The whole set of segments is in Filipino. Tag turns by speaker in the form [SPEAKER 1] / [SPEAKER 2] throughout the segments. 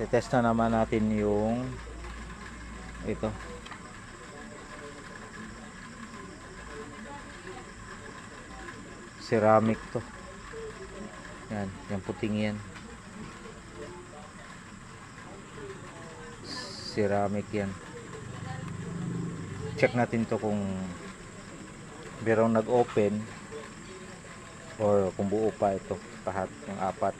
[SPEAKER 1] Test na naman natin yung ito. Ceramic to. Yan, yung puting yan. Ceramic yan. Check natin to kung merong nag-open or kung buo pa ito, lahat ng apat.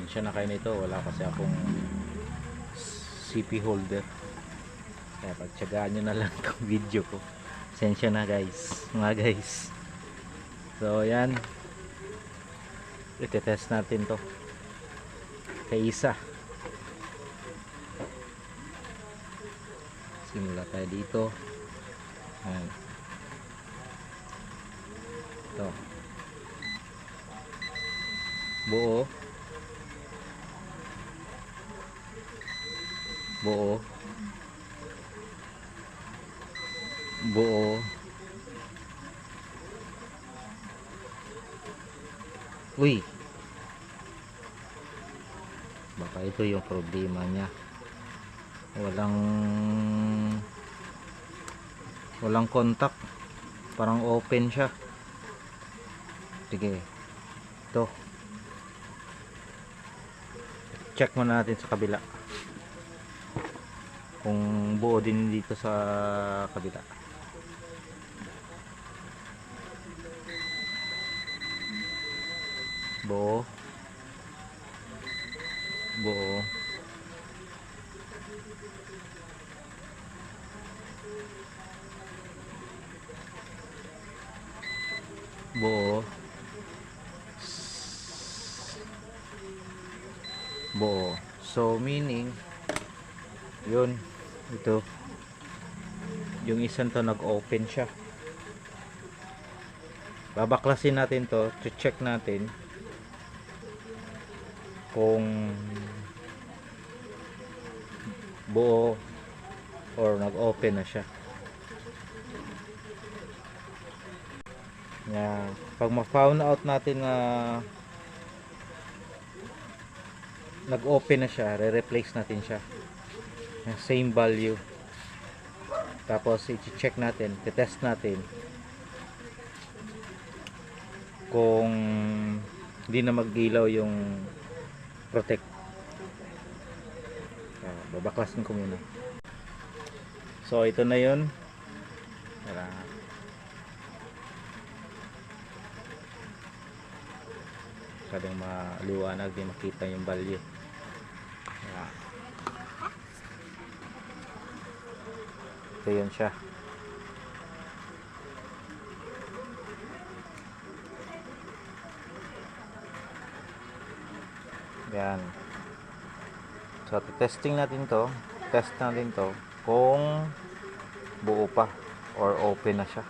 [SPEAKER 1] Siya na kayo nito, wala kasi akong CP holder, kaya pagtsagaan nyo na lang itong video ko. Sensya na guys, mga guys. So yan, itetest natin to kay isa. Simula tayo dito. Ayan. Ito buo, buo, buo, uy, baka ito yung problema niya, walang contact, parang open siya. Sige, ito check muna natin sa kabila kung buo din dito sa kabila. Buo, buo, buo, buo. So meaning yun, ito yung isang to nag-open siya. Babaklasin natin to, check natin kung buo or nag-open na siya. Yeah. Pag ma-found out natin na nag-open na siya, re-replace natin siya. Same value. Tapos i-check natin, i-test natin kung hindi na mag-ilaw yung protect. Babaklasin ko muna. So ito na yun. Para kadang maliwanag, di makita yung value. Ito yun siya. Yan. So testing natin to, test natin to kung buo pa or open na siya.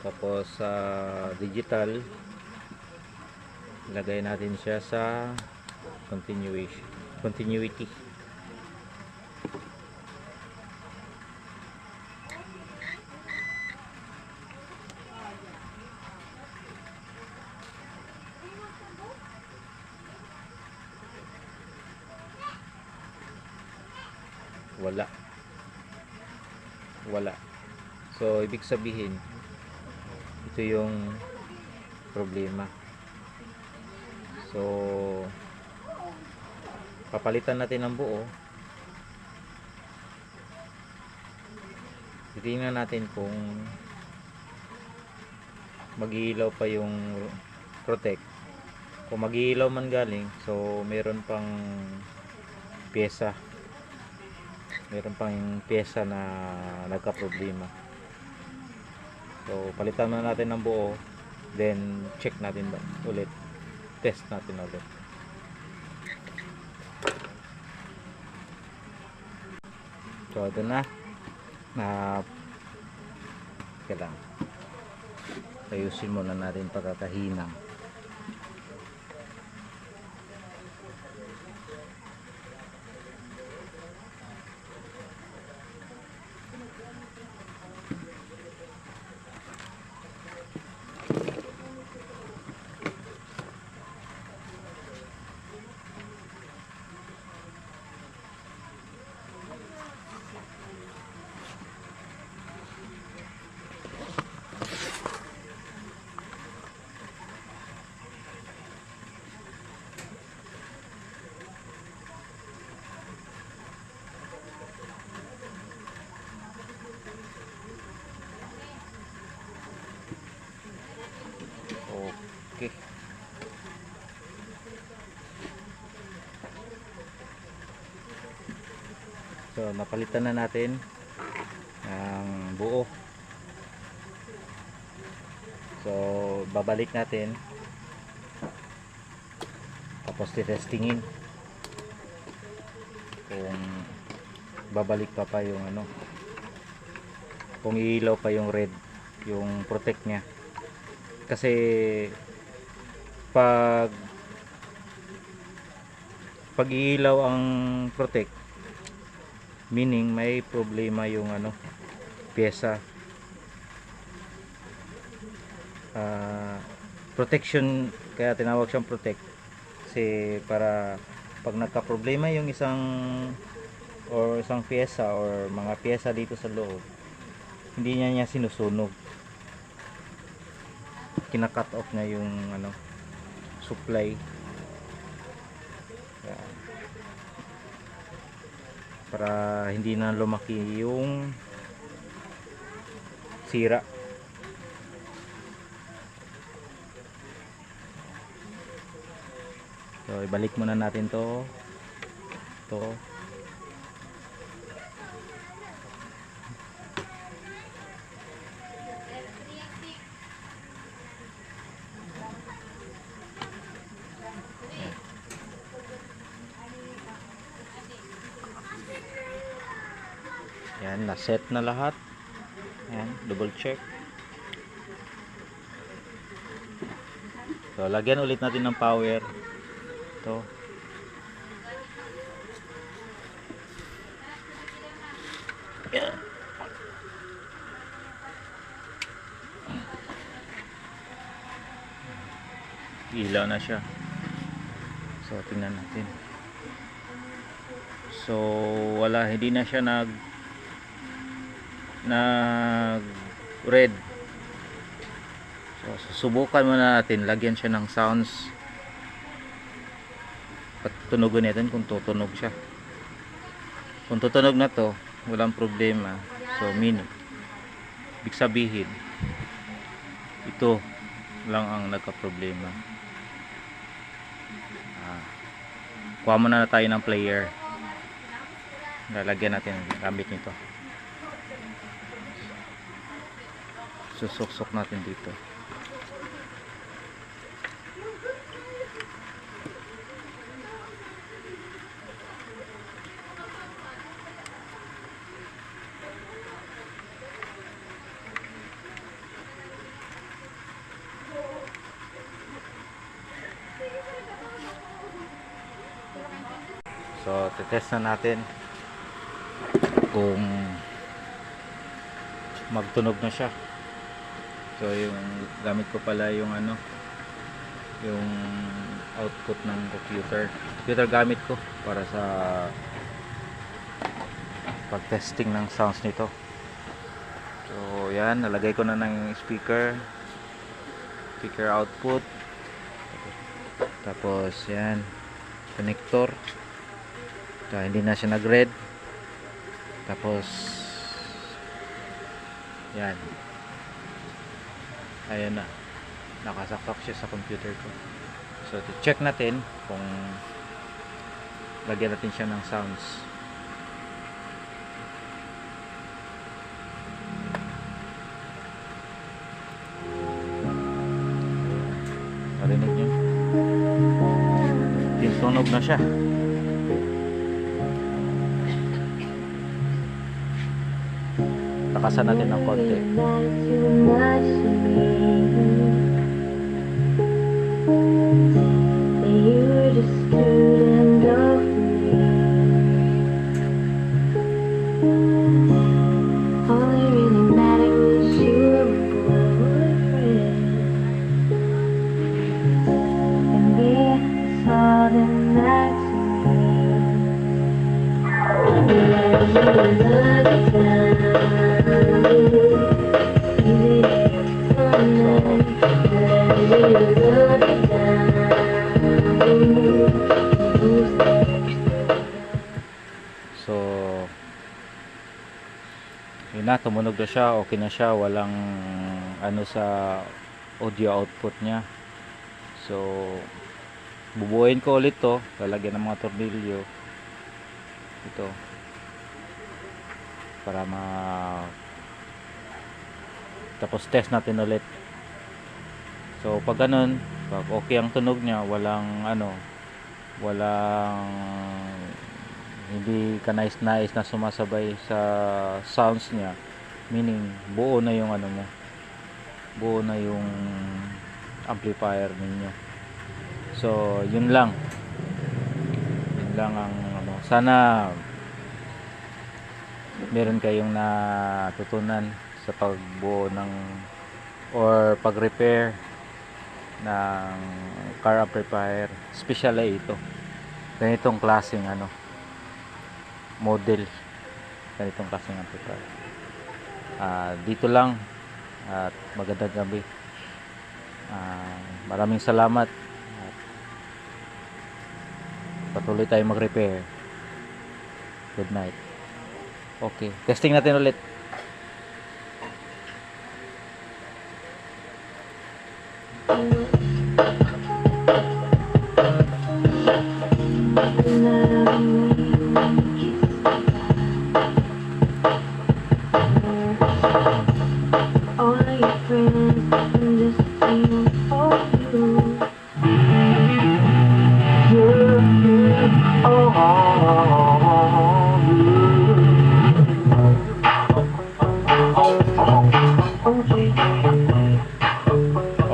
[SPEAKER 1] Tapos sa digital, ilagay natin siya sa continuity. Wala. So ibig sabihin ito yung problema. So papalitan natin ang buo. Titingnan natin kung mag-iilaw pa yung protect. Kung mag-iilaw man galing, so meron pang pyesa na nagka-problema. So palitan na natin ng buo, then check natin ulit, test natin ulit. So ito na kailangan ayusin muna natin pagkakahinang. Okay. So napalitan na natin ang buo. So babalik natin, tapos titestingin kung babalik pa yung ano, kung iilaw pa yung red, yung protect nya. Kasi pag iilaw ang protect, meaning may problema yung ano, pyesa. Protection, kaya tinawag siyang protect kasi para pag nagka problema yung isang pyesa or mga pyesa dito sa loob, hindi niya sinusunog, kina-cut off niya yung ano, supply. Para hindi na lumaki yung sira. So ibalik muna natin to. Yan, na-set na lahat. Yan, double check. So lagyan ulit natin ng power. Ito. Yeah. Ilaw na siya. So tingnan natin. So wala, hindi na siya nag red. So susubukan muna natin, lagyan siya ng sounds at tunugan natin kung tutunog siya. Kung tutunog na to, walang problema. So meaning, ibig sabihin ito lang ang nagka-problema. Kuha muna na tayo ng player, lalagyan natin ang gamit nito. Susuksok natin dito. So titest na natin kung magtunog na siya. So yung gamit ko pala yung ano, yung output ng computer gamit ko para sa pag-testing ng sounds nito. So yan, nalagay ko na ng speaker output, tapos yan, connector. So, hindi na siya nag-red. Tapos yan, ayan na, nakasaksak siya sa computer ko. So check natin kung lagyan natin siya ng sounds. narinig nyo. Tinunog na siya. Takasan natin ng konti. So yun na, tumunog na siya, okay na siya, walang ano sa audio output niya. So bubuuin ko ulit to, lalagyan ng mga tornilyo ito para tapos test natin ulit. So pag ganun, pag okay ang tunog niya, walang hindi ka nais na sumasabay sa sounds niya, meaning buo na yung buo na yung amplifier ninyo. So yun lang ang sana meron kayong natutunan sa pagbuo ng or pag-repair ng car amplifier, especially ito, ganitong klaseng model, ganitong klaseng amplifier. Dito lang at magandang gabi. Maraming salamat at patuloy tayong mag-repair. Good night. Okay, testing natin ulit.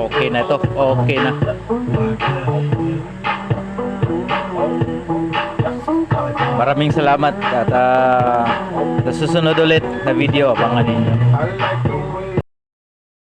[SPEAKER 1] Okay na to, okay na. Maraming salamat at sa susunod ulit na video, abangan ninyo.